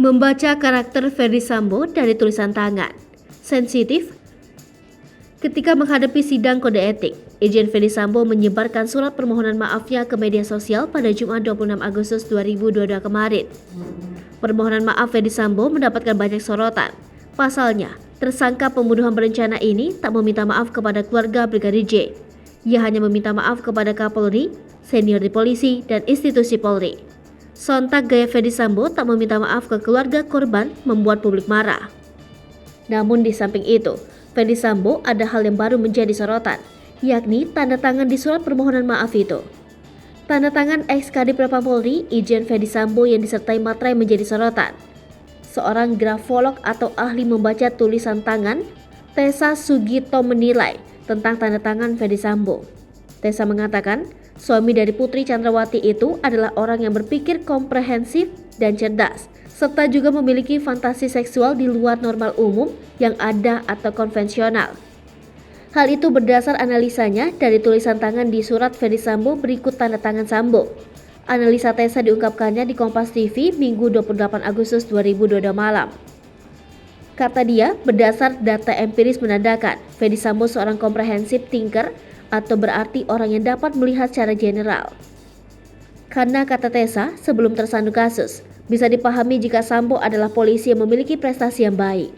Membaca karakter Ferdy Sambo dari tulisan tangan. Sensitif. Ketika menghadapi sidang kode etik, Irjen Ferdy Sambo menyebarkan surat permohonan maafnya ke media sosial pada Jumat 26 Agustus 2022 kemarin. Permohonan maaf Ferdy Sambo mendapatkan banyak sorotan. Pasalnya, tersangka pembunuhan berencana ini tak meminta maaf kepada keluarga Brigadir J. Ia hanya meminta maaf kepada Kapolri, senior di polisi, dan institusi Polri. Sontak gaya Ferdy Sambo tak meminta maaf ke keluarga korban membuat publik marah. Namun di samping itu, Ferdy Sambo ada hal yang baru menjadi sorotan, yakni tanda tangan di surat permohonan maaf itu. Tanda tangan ex-Kadif Propam Polri, Irjen Ferdy Sambo yang disertai materai menjadi sorotan. Seorang grafolog atau ahli membaca tulisan tangan, Tessa Sugito menilai tentang tanda tangan Ferdy Sambo. Tessa mengatakan, suami dari Putri Chandrawati itu adalah orang yang berpikir komprehensif dan cerdas, serta juga memiliki fantasi seksual di luar normal umum yang ada atau konvensional. Hal itu berdasar analisanya dari tulisan tangan di surat Ferdy Sambo berikut tanda tangan Sambo. Analisa Tessa diungkapkannya di Kompas TV Minggu 28 Agustus 2022 malam. Kata dia, berdasar data empiris menandakan Ferdy Sambo seorang komprehensif thinker atau berarti orang yang dapat melihat secara general. Karena kata Tessa, sebelum tersandung kasus, bisa dipahami jika Sambo adalah polisi yang memiliki prestasi yang baik.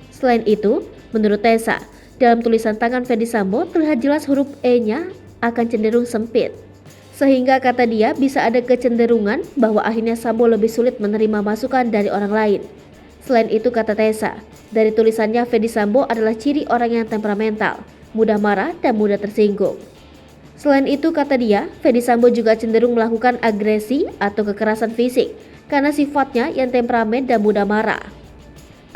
Selain itu, menurut Tessa, dalam tulisan tangan Ferdy Sambo terlihat jelas huruf E-nya akan cenderung sempit. Sehingga kata dia bisa ada kecenderungan bahwa akhirnya Sambo lebih sulit menerima masukan dari orang lain. Selain itu kata Tessa, dari tulisannya Ferdy Sambo adalah ciri orang yang temperamental, mudah marah dan mudah tersinggung. Selain itu kata dia, Ferdy Sambo juga cenderung melakukan agresi atau kekerasan fisik karena sifatnya yang temperamen dan mudah marah.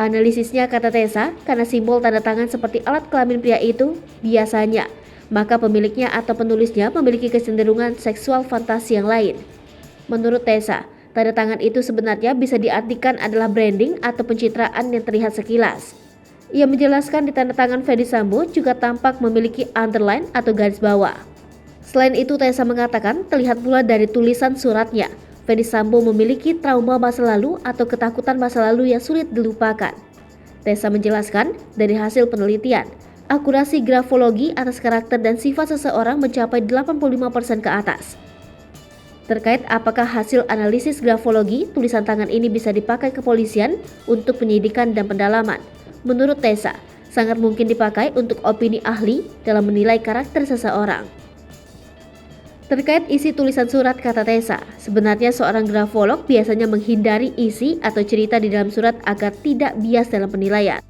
Analisisnya kata Tessa, karena simbol tanda tangan seperti alat kelamin pria itu biasanya, maka pemiliknya atau penulisnya memiliki kecenderungan seksual fantasi yang lain. Menurut Tessa, tanda tangan itu sebenarnya bisa diartikan adalah branding atau pencitraan yang terlihat sekilas. Ia menjelaskan di tanda tangan Ferdy Sambo juga tampak memiliki underline atau garis bawah. Selain itu Tessa mengatakan terlihat pula dari tulisan suratnya, Ferdy Sambo memiliki trauma masa lalu atau ketakutan masa lalu yang sulit dilupakan. Tessa menjelaskan dari hasil penelitian, akurasi grafologi atas karakter dan sifat seseorang mencapai 85% ke atas. Terkait apakah hasil analisis grafologi tulisan tangan ini bisa dipakai kepolisian untuk penyidikan dan pendalaman, menurut Tessa, sangat mungkin dipakai untuk opini ahli dalam menilai karakter seseorang. Terkait isi tulisan surat kata Tessa, sebenarnya seorang grafolog biasanya menghindari isi atau cerita di dalam surat agar tidak bias dalam penilaian.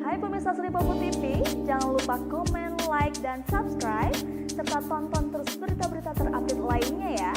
Hai pemirsa Selipopo TV, jangan lupa komen, like, dan subscribe, serta tonton terus berita-berita terupdate lainnya ya.